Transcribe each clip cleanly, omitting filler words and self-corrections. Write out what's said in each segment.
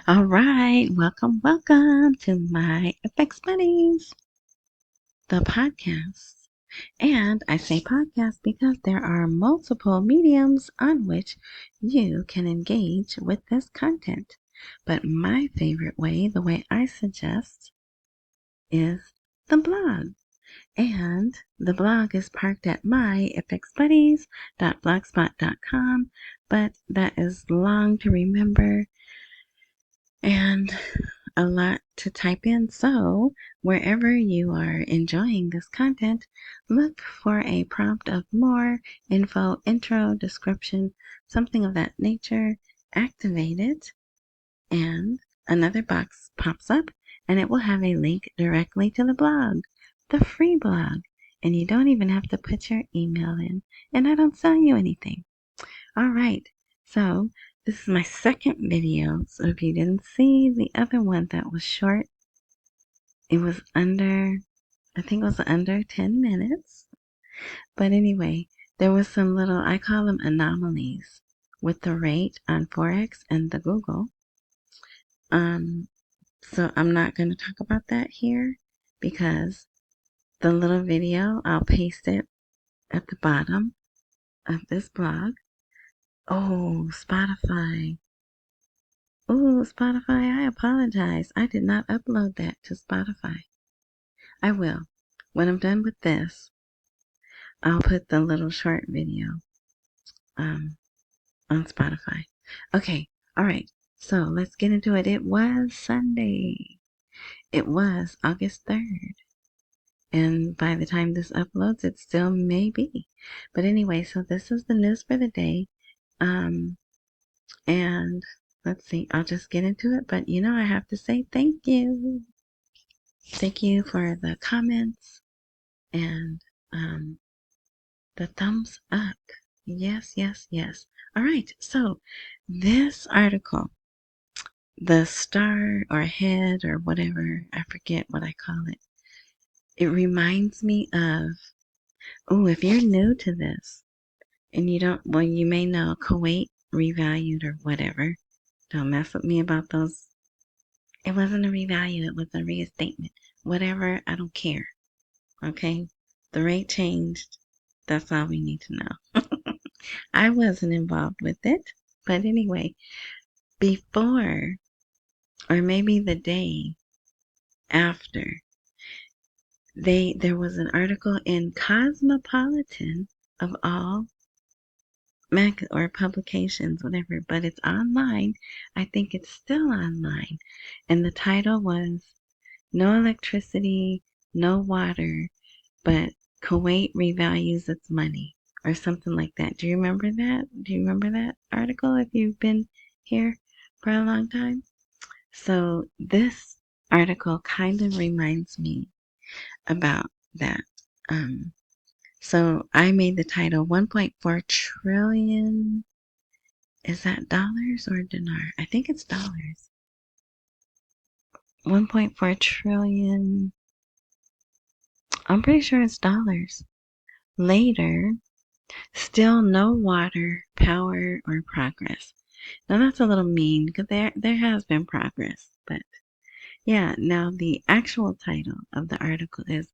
All right, welcome to my FX Buddies, the podcast. And I say podcast because there are multiple mediums on which you can engage with this content. But my favorite way, the way I suggest, is the blog. And the blog is parked at myfxbuddies.blogspot.com, but that is long to remember and a lot to type in. So, wherever you are enjoying this content, look for a prompt of more info, intro, description, something of that nature. Activate it, and another box pops up, and it will have a link directly to the blog, the free blog. And you don't even have to put your email in, and I don't sell you anything. All right, so this is my second video. So if you didn't see the other one that was short, it was under, I think it was under 10 minutes. But anyway, there was some little, I call them anomalies with the rate on Forex and the Google. So I'm not going to talk about that here because the little video, I'll paste it at the bottom of this blog. Oh, Spotify. Oh, Spotify, I apologize. I did not upload that to Spotify. I will. When I'm done with this, I'll put the little short video on Spotify. Okay, all right. So let's get into it. It was Sunday. It was August 3rd. And by the time this uploads, it still may be. But anyway, so this is the news for the day. And let's see, I'll just get into it. But I have to say thank you. Thank you for the comments and the thumbs up. Yes, yes, yes. All right, so this article, the star or head or whatever, I forget what I call it. It reminds me of, if you're new to this and you don't, well, you may know Kuwait revalued or whatever. Don't mess with me about those. It wasn't a revalue, it was a reinstatement. Whatever, I don't care. Okay? The rate changed. That's all we need to know. I wasn't involved with it. But anyway, before, or maybe the day after, there was an article in Cosmopolitan of all or publications, whatever, but it's online. I think it's still online. And the title was No Electricity, No Water, but Kuwait revalues its money, or something like that. Do you remember that? Do you remember that article if you've been here for a long time? So this article kind of reminds me about that. So I made the title 1.4 trillion. Is that dollars or dinar? I think it's dollars. 1.4 trillion. I'm pretty sure it's dollars. Later, still no water, power, or progress. Now that's a little mean because there has been progress, but yeah. Now the actual title of the article is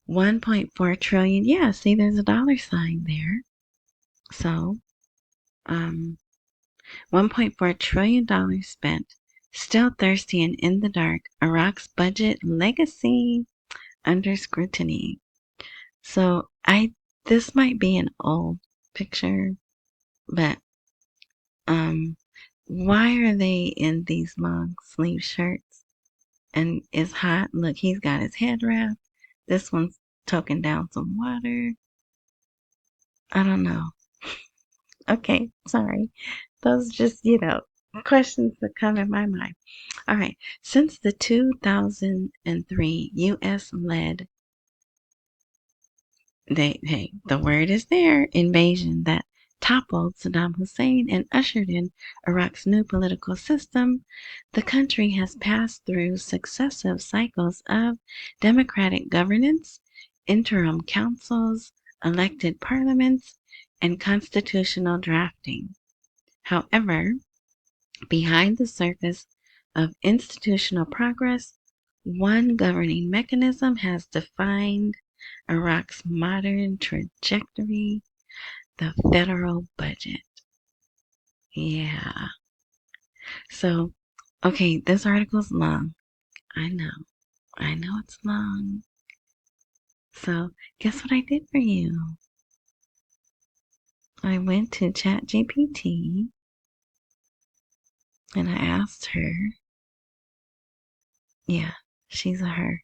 1.4 trillion. Yeah, see, there's a dollar sign there. So, 1.4 trillion dollars spent. Still thirsty and in the dark. Iraq's budget legacy under scrutiny. So this might be an old picture, but why are they in these long sleeve shirts? And it's hot. Look, he's got his head wrapped. This one's toking down some water. I don't know. Okay, sorry. Those just, questions that come in my mind. All right. Since the 2003 U.S.-led, the word is there, invasion that toppled Saddam Hussein and ushered in Iraq's new political system, the country has passed through successive cycles of democratic governance, interim councils, elected parliaments, and constitutional drafting. However, behind the surface, of institutional progress, one governing mechanism has defined Iraq's modern trajectory: the federal budget. Yeah. So, okay, this article's long. I know. I know it's long. So, guess what I did for you? I went to ChatGPT and I asked her. Yeah, she's a her.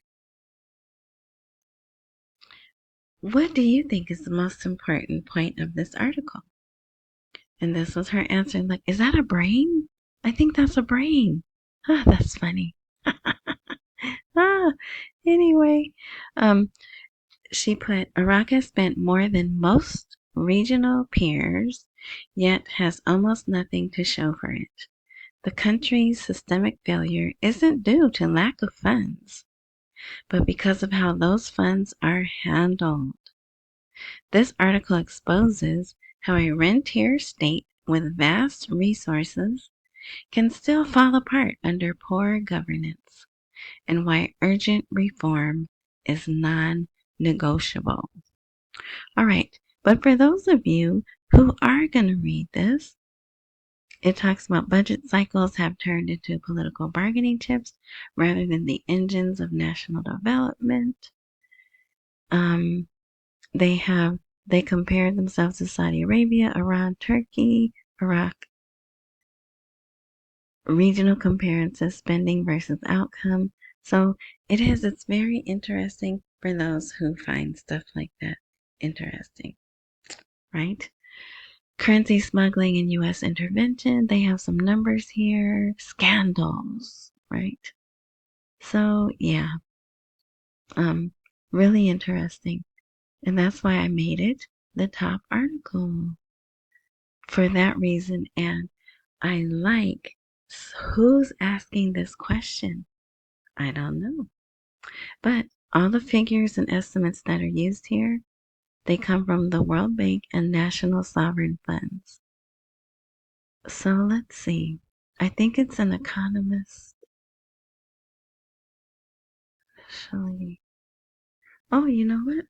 What do you think is the most important point of this article? And this was her answer, like, is that a brain? I think that's a brain. Ah, that's funny. ah, anyway, she put, Iraq has spent more than most regional peers, yet has almost nothing to show for it. The country's systemic failure isn't due to lack of funds, but because of how those funds are handled. This article exposes how a rentier state with vast resources can still fall apart under poor governance, and why urgent reform is non-negotiable. All right, but for those of you who are going to read this, it talks about budget cycles have turned into political bargaining chips rather than the engines of national development. They compared themselves to Saudi Arabia, Iran, Turkey, Iraq. Regional comparisons, spending versus outcome. So it's very interesting for those who find stuff like that interesting, right? Currency smuggling and U.S. intervention. They have some numbers here. Scandals, right? So yeah, really interesting. And that's why I made it the top article for that reason. And I like who's asking this question. I don't know. But all the figures and estimates that are used here, they come from the World Bank and national sovereign funds. So let's see. I think it's an economist. Actually. Oh, you know what?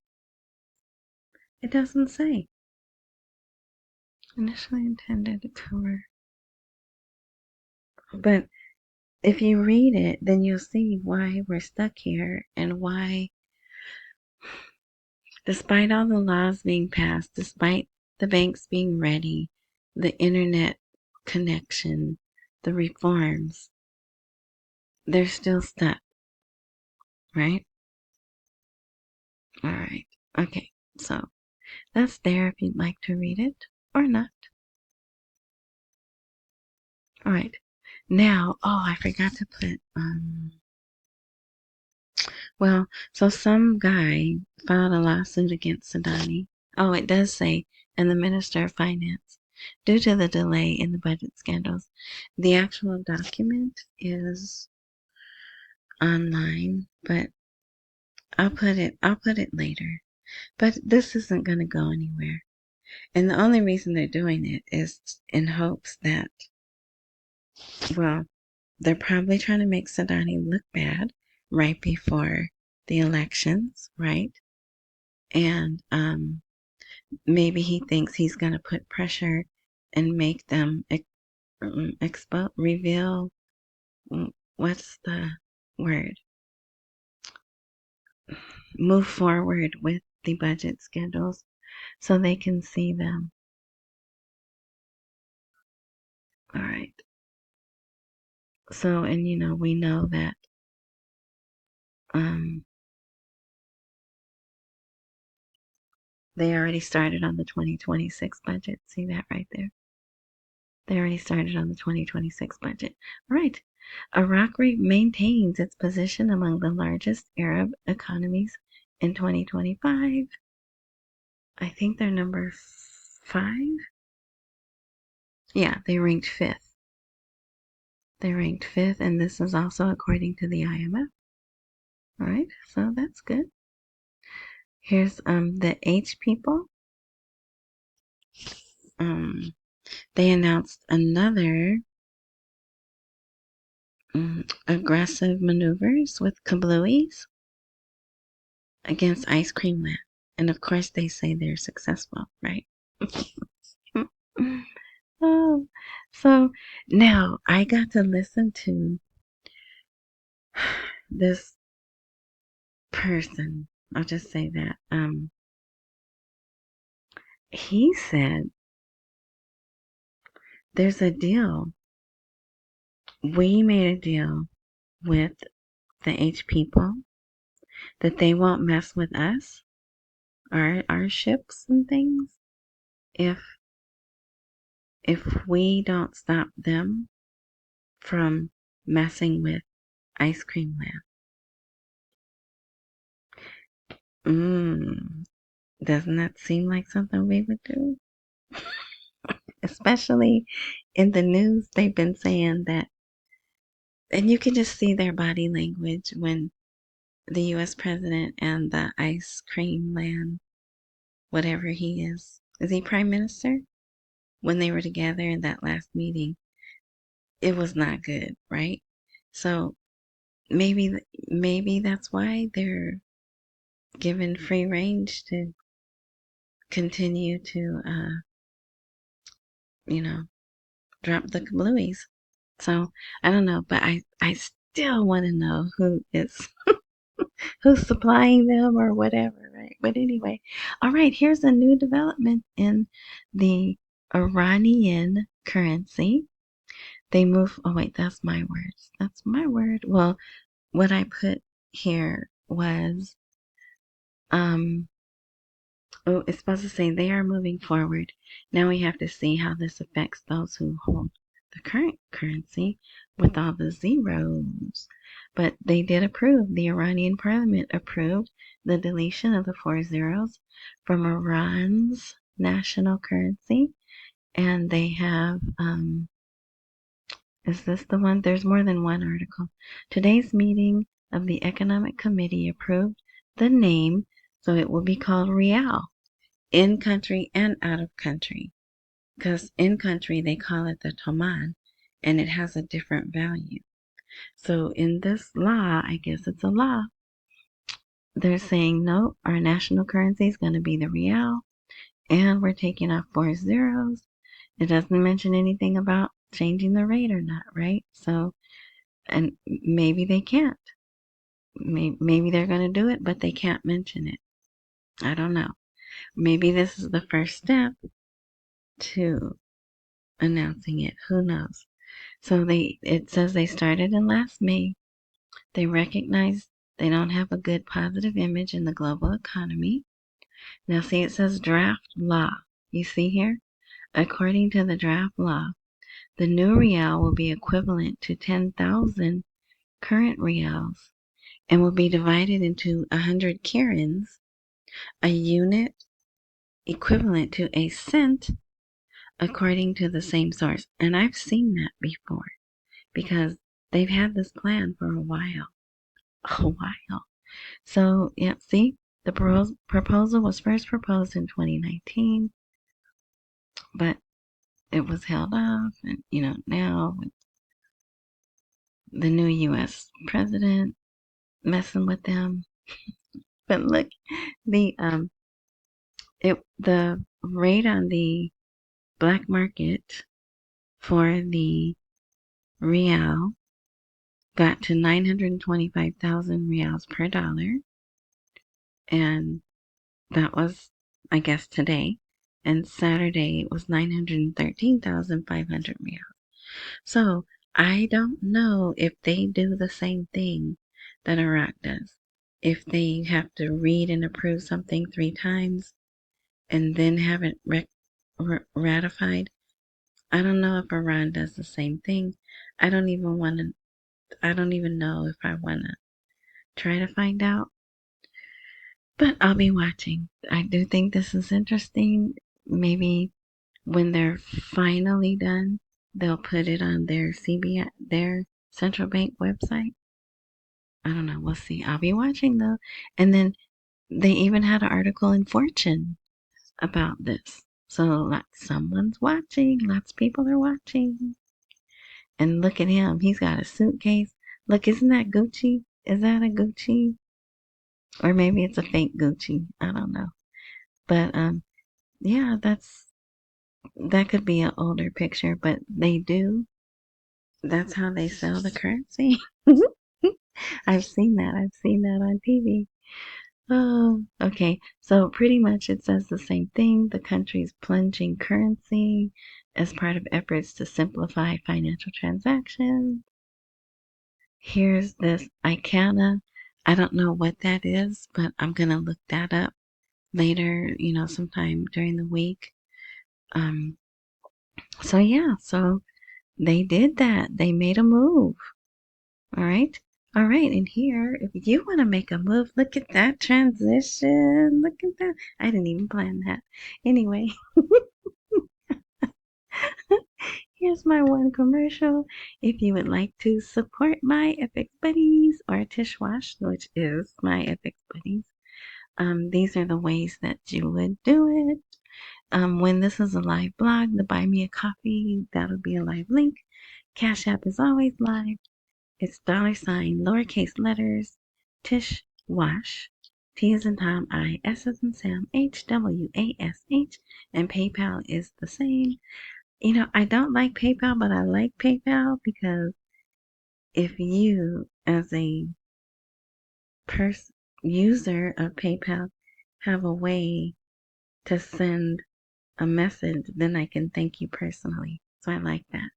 It doesn't say. Initially intended to cover. But if you read it, then you'll see why we're stuck here and why, despite all the laws being passed, despite the banks being ready, the internet connection, the reforms, they're still stuck, right? All right. Okay. So that's there if you'd like to read it or not. All right. Now, oh, I forgot to put, well, so some guy filed a lawsuit against Sadani. Oh, it does say, and the Minister of Finance, due to the delay in the budget scandals. The actual document is online, but I'll put it later. But this isn't going to go anywhere. And the only reason they're doing it is in hopes that, well, they're probably trying to make Sadani look bad right before the elections, right? And maybe he thinks he's going to put pressure and make them reveal, what's the word? Move forward with the budget schedules so they can see them. All right. So, and we know that they already started on the 2026 budget. See that right there? They already started on the 2026 budget. All right. Iraq maintains its position among the largest Arab economies in 2025. I think they're number 5. Yeah, they ranked 5th. They ranked 5th, and this is also according to the IMF. All right, so that's good. Here's the H people. They announced another aggressive maneuvers with kablooies against Ice Cream Land. And of course, they say they're successful, right? Oh, so now I got to listen to this person. I'll just say that. He said there's a deal. We made a deal with the H people that they won't mess with us, our ships and things, if we don't stop them from messing with Ice Cream Land. Doesn't that seem like something we would do? Especially in the news, they've been saying that, and you can just see their body language when the US president and the Ice Cream Land, whatever he is he prime minister? When they were together in that last meeting, it was not good, right? So maybe that's why they're given free range to continue to, drop the kablooies. So I don't know, but I still want to know who's supplying them or whatever, right? But anyway, all right, here's a new development in the Iranian currency. They move, oh wait, that's my words. That's my word. Well, what I put here was, oh, it's supposed to say they are moving forward. Now we have to see how this affects those who hold the current currency with all the zeros. But they did approve. The Iranian parliament approved the deletion of the 4 zeros from Iran's national currency. And they have, is this the one? There's more than one article. Today's meeting of the Economic Committee approved the name, so it will be called Rial, in country and out of country. Because in country, they call it the Toman, and it has a different value. So in this law, I guess it's a law, they're saying, no, our national currency is going to be the Rial, and we're taking off 4 zeros. It doesn't mention anything about changing the rate or not, right? So, and maybe they can't. Maybe they're going to do it, but they can't mention it. I don't know. Maybe this is the first step to announcing it. Who knows? So it says they started in last May. They recognize they don't have a good positive image in the global economy. Now see, it says draft law. You see here? According to the draft law, the new Rial will be equivalent to 10,000 current Rials and will be divided into 100 kirans, a unit equivalent to a cent, according to the same source. And I've seen that before because they've had this plan for a while. So, yeah, see, the proposal was first proposed in 2019, but it was held off. And, now with the new U.S. president messing with them. But look, the the rate on the black market for the Rial got to 925,000 Rials per dollar, and that was, I guess, today. And Saturday it was 913,500 Rials. So I don't know if they do the same thing that Iraq does. If they have to read and approve something 3 times and then have it ratified. I don't know if Iran does the same thing. I don't even know if I want to try to find out. But I'll be watching. I do think this is interesting. Maybe when they're finally done, they'll put it on their CBI, their central bank website. I don't know. We'll see. I'll be watching though. And then they even had an article in Fortune about this. So someone's watching. Lots of people are watching. And look at him. He's got a suitcase. Look, isn't that Gucci? Is that a Gucci? Or maybe it's a fake Gucci. I don't know. But yeah, that could be an older picture, but they do. That's how they sell the currency. I've seen that. I've seen that on TV. Oh, okay. So pretty much it says the same thing. The country's plunging currency as part of efforts to simplify financial transactions. Here's this ICANA. I don't know what that is, but I'm going to look that up later, sometime during the week. So yeah, so they did that. They made a move. All right. All right. And here, if you want to make a move, look at that transition. Look at that. I didn't even plan that. Anyway, here's my one commercial. If you would like to support my FX Buddies or Tish Wash, which is my FX Buddies, these are the ways that you would do it. When this is a live blog, the Buy Me a Coffee, that'll be a live link. Cash App is always live. It's $, lowercase letters, Tish Wash, T as in Tom, I, S as in Sam, HWASH, and PayPal is the same. I don't like PayPal, but I like PayPal because if you, as a user of PayPal, have a way to send a message, then I can thank you personally. So I like that.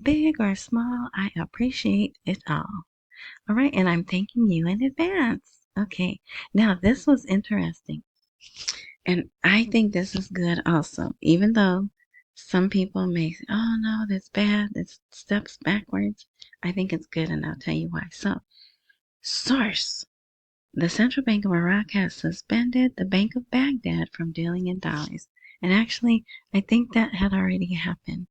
Big or small, I appreciate it all. All right, and I'm thanking you in advance. Okay, now this was interesting. And I think this is good also, even though some people may say, oh no, that's bad, that's steps backwards. I think it's good, and I'll tell you why. So, source. The Central Bank of Iraq has suspended the Bank of Baghdad from dealing in dollars. And actually, I think that had already happened.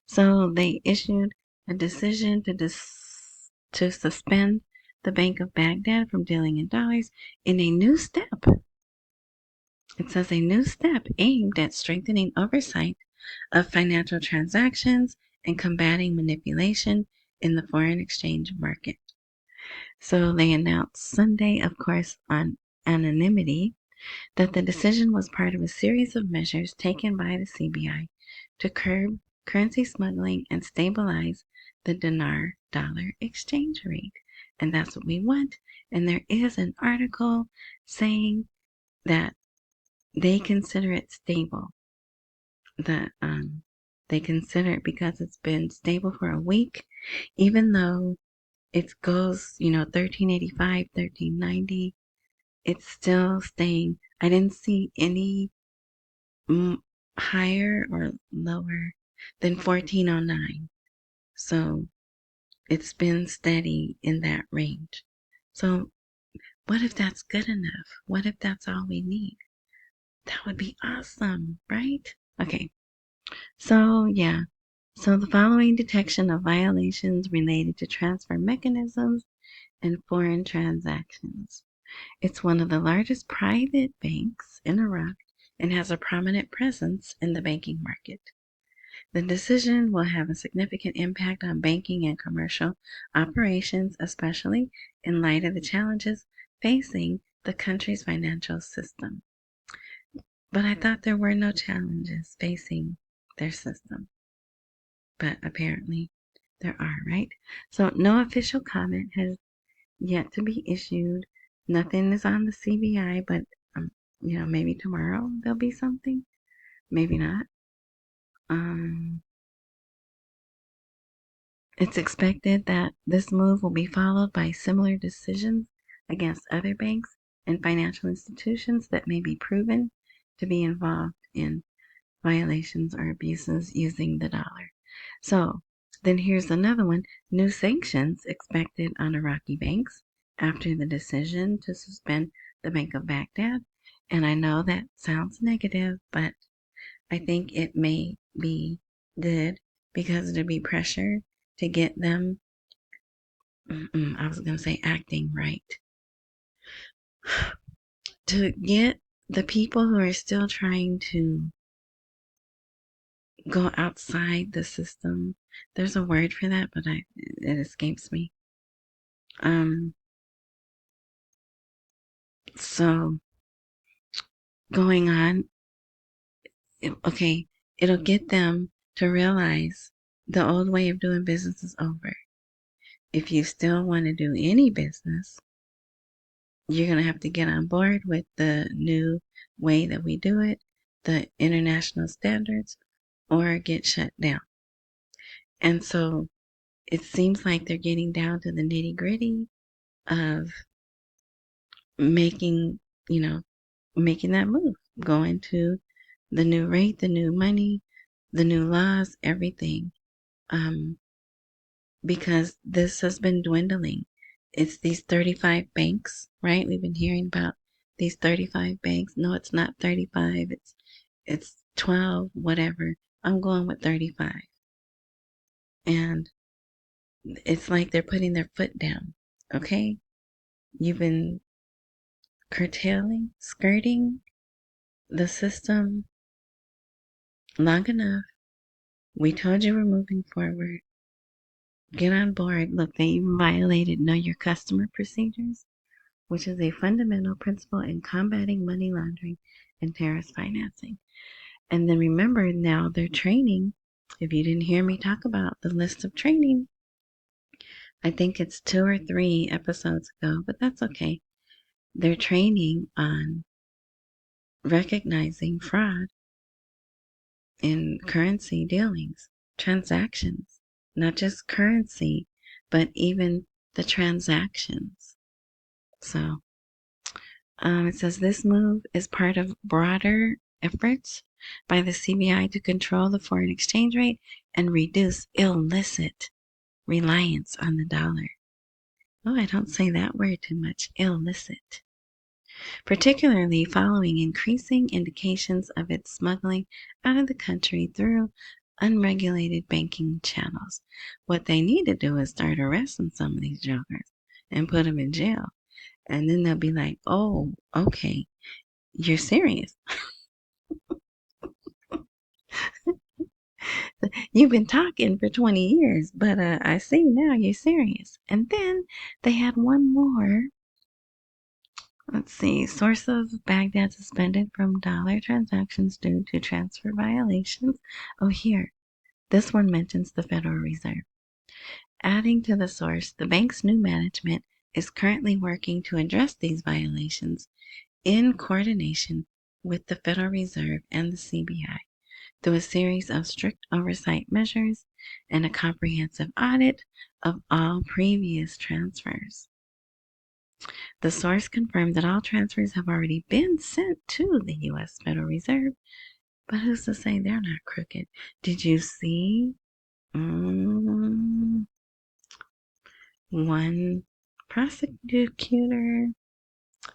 So they issued a decision to suspend the Bank of Baghdad from dealing in dollars in a new step. It says a new step aimed at strengthening oversight of financial transactions and combating manipulation in the foreign exchange market. So they announced Sunday, of course, on anonymity, that the decision was part of a series of measures taken by the CBI to curb currency smuggling and stabilize the dinar-dollar exchange rate. And that's what we want. And there is an article saying that they consider it stable. They consider it because it's been stable for a week, even though it goes, 1385, 1390. It's still staying. I didn't see any higher or lower than 1409. So it's been steady in that range. So what if that's good enough? What if that's all we need? That would be awesome, right? Okay. So yeah. So the following detection of violations related to transfer mechanisms and foreign transactions. It's one of the largest private banks in Iraq and has a prominent presence in the banking market. The decision will have a significant impact on banking and commercial operations, especially in light of the challenges facing the country's financial system. But I thought there were no challenges facing their system. But apparently there are, right? So no official comment has yet to be issued. Nothing is on the CBI, but maybe tomorrow there'll be something. Maybe not. It's expected that this move will be followed by similar decisions against other banks and financial institutions that may be proven to be involved in violations or abuses using the dollar. So then here's another one. New sanctions expected on Iraqi banks after the decision to suspend the Bank of Baghdad. And I know that sounds negative, but I think it may be good because there'll be pressure to get them, I was going to say acting right, to get the people who are still trying to go outside the system There's a word for that, but it escapes me. So going on, okay, it'll get them to realize the old way of doing business is over. If you still want to do any business, you're going to have to get on board with the new way that we do it, the international standards, or get shut down. And so it seems like they're getting down to the nitty gritty of making, making that move, going to the new rate, the new money, the new laws, everything. Because this has been dwindling. It's these 35 banks, right? We've been hearing about these 35 banks. No, it's not 35. It's 12, whatever. I'm going with 35. And it's like they're putting their foot down. Okay? You've been skirting the system long enough. We told you we're moving forward. Get on board. Look, they even violated Know Your Customer procedures, which is a fundamental principle in combating money laundering and terrorist financing. And then remember, now they're training. If you didn't hear me talk about the list of training, I think it's 2 or 3 episodes ago, but that's okay. They're training on recognizing fraud in currency dealings, transactions, not just currency, but even the transactions. So it says this move is part of broader efforts by the CBI to control the foreign exchange rate and reduce illicit reliance on the dollar. Oh, I don't say that word too much. Illicit. Particularly following increasing indications of its smuggling out of the country through unregulated banking channels. What they need to do is start arresting some of these jokers and put them in jail. And then they'll be like, oh, okay, you're serious. You've been talking for 20 years, but I see now you're serious. And then they had one more. Let's see. Source of Baghdad suspended from dollar transactions due to transfer violations. Oh, here. This one mentions the Federal Reserve. Adding to the source, the bank's new management is currently working to address these violations in coordination with the Federal Reserve and the CBI through a series of strict oversight measures and a comprehensive audit of all previous transfers. The source confirmed that all transfers have already been sent to the U.S. Federal Reserve, but who's to say they're not crooked? Did you see one prosecutor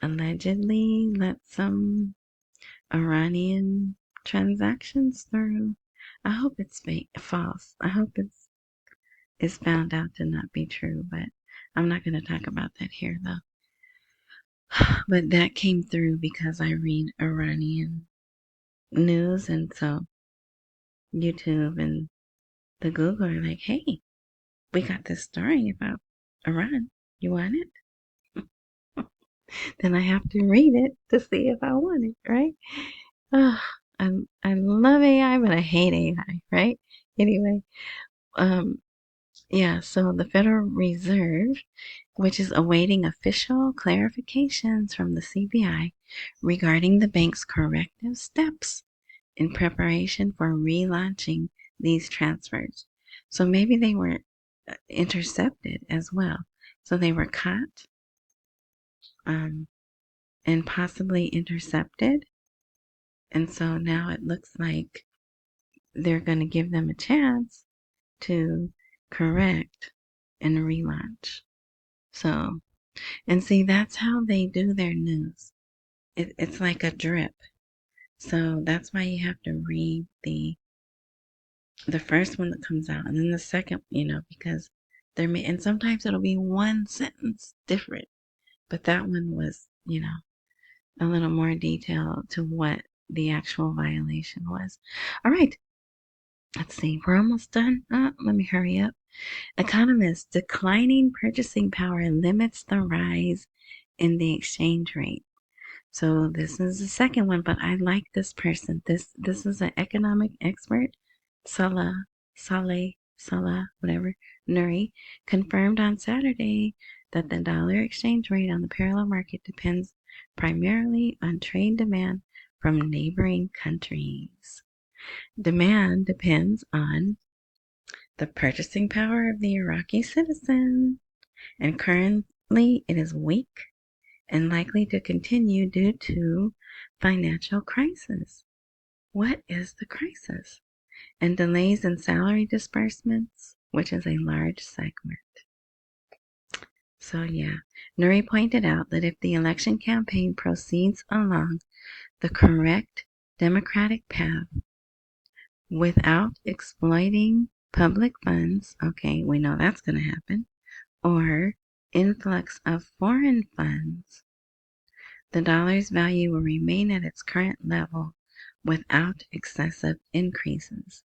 allegedly let some Iranian transactions through? I hope it's false. I hope it's found out to not be true, but I'm not going to talk about that here though. But that came through because I read Iranian news, and so YouTube and the Google are like, hey, we got this story about Iran. You want it? Then I have to read it to see if I want it, right? Oh, I love AI, but I hate AI, right? Anyway, yeah, so the Federal Reserve, which is awaiting official clarifications from the CBI regarding the bank's corrective steps in preparation for relaunching these transfers. So maybe they were intercepted as well. So they were caught and possibly intercepted. And so now it looks like they're going to give them a chance to correct and relaunch. So, and see, that's how they do their news. It's like a drip. So that's why you have to read the first one that comes out and then the second, because and sometimes it'll be one sentence different, but that one was, a little more detailed to what the actual violation was. All right. Let's see, we're almost done. Let me hurry up. Economists, declining purchasing power limits the rise in the exchange rate. So this is the second one, but I like this person. This is an economic expert, Salah, whatever, Nuri, confirmed on Saturday that the dollar exchange rate on the parallel market depends primarily on trade demand from neighboring countries. Demand depends on the purchasing power of the Iraqi citizen, and currently it is weak and likely to continue due to financial crisis. What is the crisis? And delays in salary disbursements, which is a large segment. So yeah, Nuri pointed out that if the election campaign proceeds along the correct democratic path without exploiting public funds, okay, we know that's going to happen, or influx of foreign funds, the dollar's value will remain at its current level without excessive increases.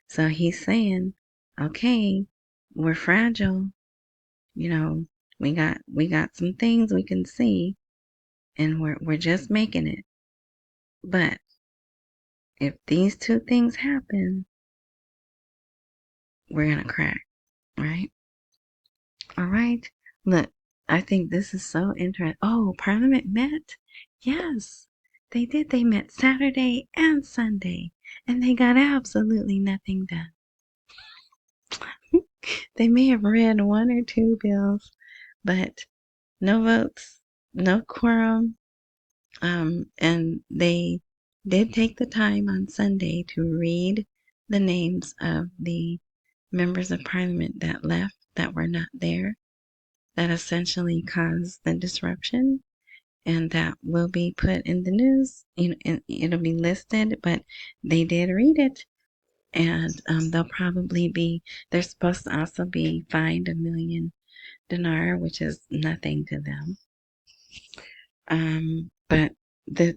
So he's saying, okay, we're fragile. You know, we got some things we can see, and we're just making it. But if these two things happen, we're gonna crack, right? All right. Look, I think this is so interesting. Oh, Parliament met? Yes, they did. They met Saturday and Sunday, and they got absolutely nothing done. They may have read one or two bills, but no votes, no quorum. And they did take the time on Sunday to read the names of the members of parliament that left, that were not there, that essentially caused the disruption, and that will be put in the news. It'll be listed, but they did read it, and they'll probably be. They're supposed to also be fined $1 million, which is nothing to them. But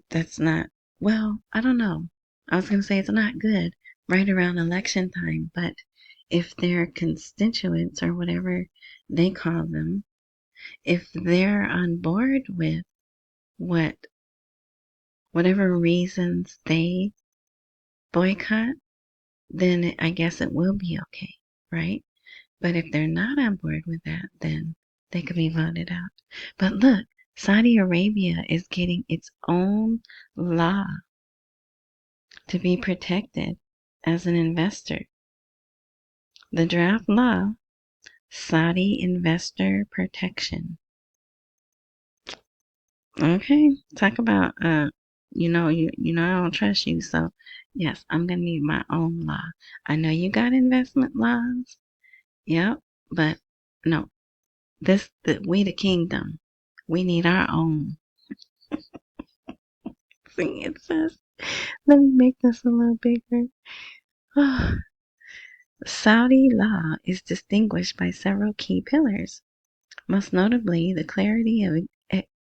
that's not. Well, I don't know. I was gonna say it's not good right around election time, but if their constituents or whatever they call them, if they're on board with whatever reasons they boycott, then I guess it will be okay, right? But if they're not on board with that, then they could be voted out. But look, Saudi Arabia is getting its own law to be protected as an investor. The draft law, Saudi Investor Protection. Okay, talk about you know I don't trust you, so yes, I'm gonna need my own law. I know you got investment laws, yep, but no, we the kingdom, we need our own. See, it says, let me make this a little bigger. Saudi law is distinguished by several key pillars, most notably the clarity of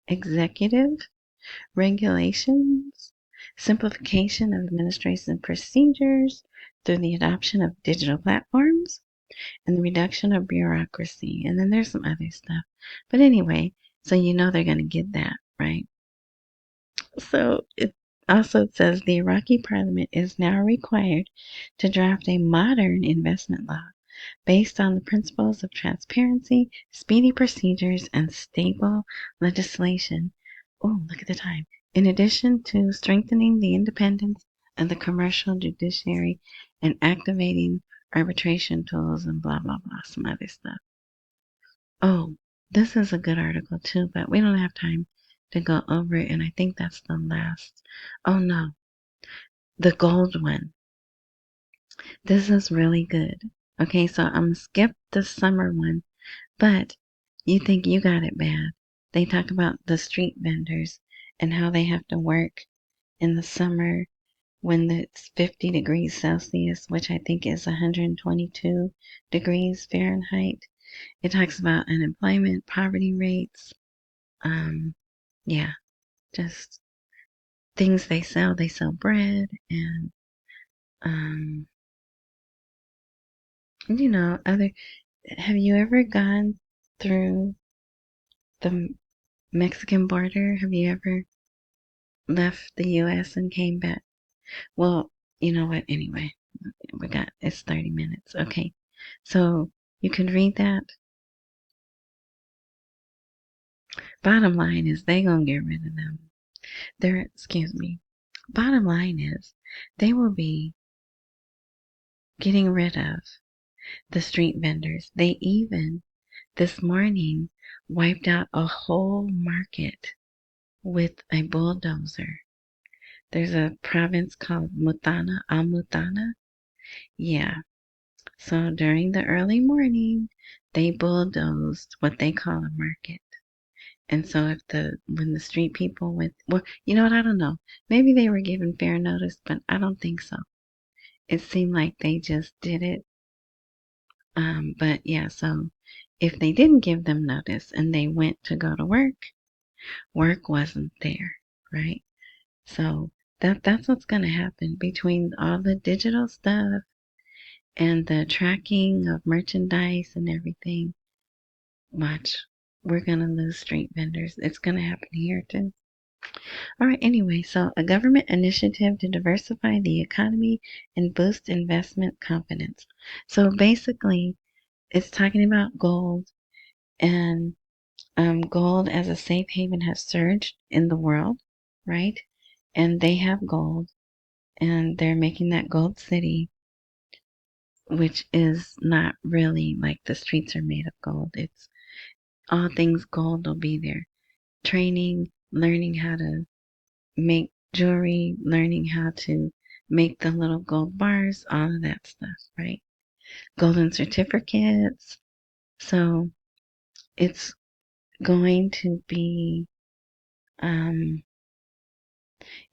executive regulations, simplification of administration procedures through the adoption of digital platforms, and the reduction of bureaucracy. And then there's some other stuff. But anyway, so you know they're going to get that, right? So it also says the Iraqi parliament is now required to draft a modern investment law based on the principles of transparency, speedy procedures, and stable legislation. Oh, look at the time. In addition to strengthening the independence of the commercial judiciary and activating arbitration tools and blah, blah, blah, some other stuff. Oh, this is a good article too, but we don't have time to go over it, and I think that's the last. Oh no, the gold one. This is really good. Okay, so I'm gonna skip the summer one, but you think you got it bad. They talk about the street vendors and how they have to work in the summer when it's 50 degrees Celsius, which I think is 122 degrees Fahrenheit. It talks about unemployment, poverty rates, yeah, just things they sell. They sell bread and You know, have you ever gone through the Mexican border? Have you ever left the US and came back? Well, you know what? Anyway, it's 30 minutes. Okay. So you can read that. Bottom line is they gonna get rid of them. Excuse me. Bottom line is they will be getting rid of the street vendors. They even this morning wiped out a whole market with a bulldozer. There's a province called Mutana. Yeah. So during the early morning, they bulldozed what they call a market. And so when the street people went, well, you know what? I don't know. Maybe they were given fair notice, but I don't think so. It seemed like they just did it. But yeah, so if they didn't give them notice and they went to go to work wasn't there, right? So that's what's going to happen between all the digital stuff and the tracking of merchandise and everything. Watch, we're going to lose street vendors. It's going to happen here too. All right, anyway, so a government initiative to diversify the economy and boost investment confidence. So basically, it's talking about gold, and gold as a safe haven has surged in the world, right? And they have gold, and they're making that gold city, which is not really like the streets are made of gold. It's all things gold will be there. Training, learning how to make jewelry, learning how to make the little gold bars, all of that stuff, right? Golden certificates. So it's going to be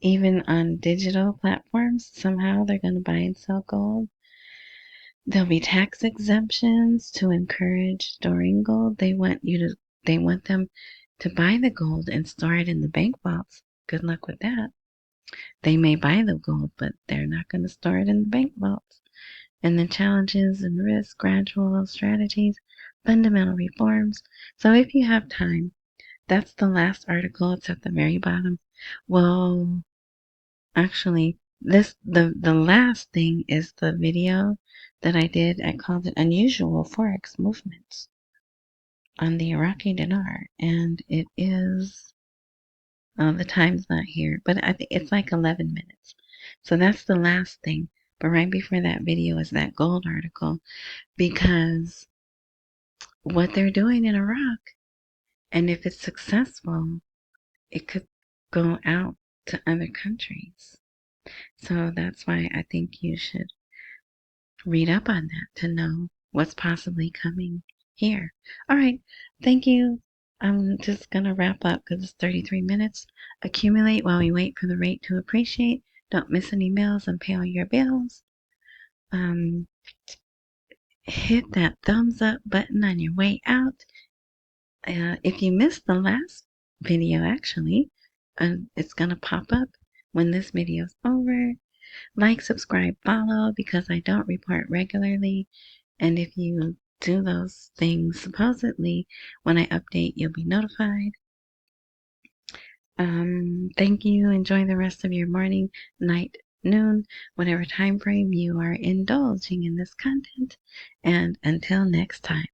even on digital platforms. Somehow they're going to buy and sell gold. There'll be tax exemptions to encourage storing gold. They want them to buy the gold and store it in the bank vaults. Good luck with that. They may buy the gold, but they're not going to store it in the bank vaults. And then challenges and risks, gradual strategies, fundamental reforms. So if you have time, that's the last article. It's at the very bottom. Well, actually, the last thing is the video that I did. I called it Unusual Forex Movements on the Iraqi dinar, and it is the time's not here, but I think it's like 11 minutes. So that's the last thing. But right before that video is that gold article, because what they're doing in Iraq, and if it's successful, it could go out to other countries. So that's why I think you should read up on that to know what's possibly coming here. All right. Thank you. I'm just going to wrap up because it's 33 minutes. Accumulate while we wait for the rate to appreciate. Don't miss any meals and pay all your bills. Hit that thumbs up button on your way out. If you missed the last video, actually, it's going to pop up when this video is over. Like, subscribe, follow, because I don't report regularly. And if you do those things, supposedly, when I update, you'll be notified. Thank you. Enjoy the rest of your morning, night, noon, whatever time frame you are indulging in this content. And until next time.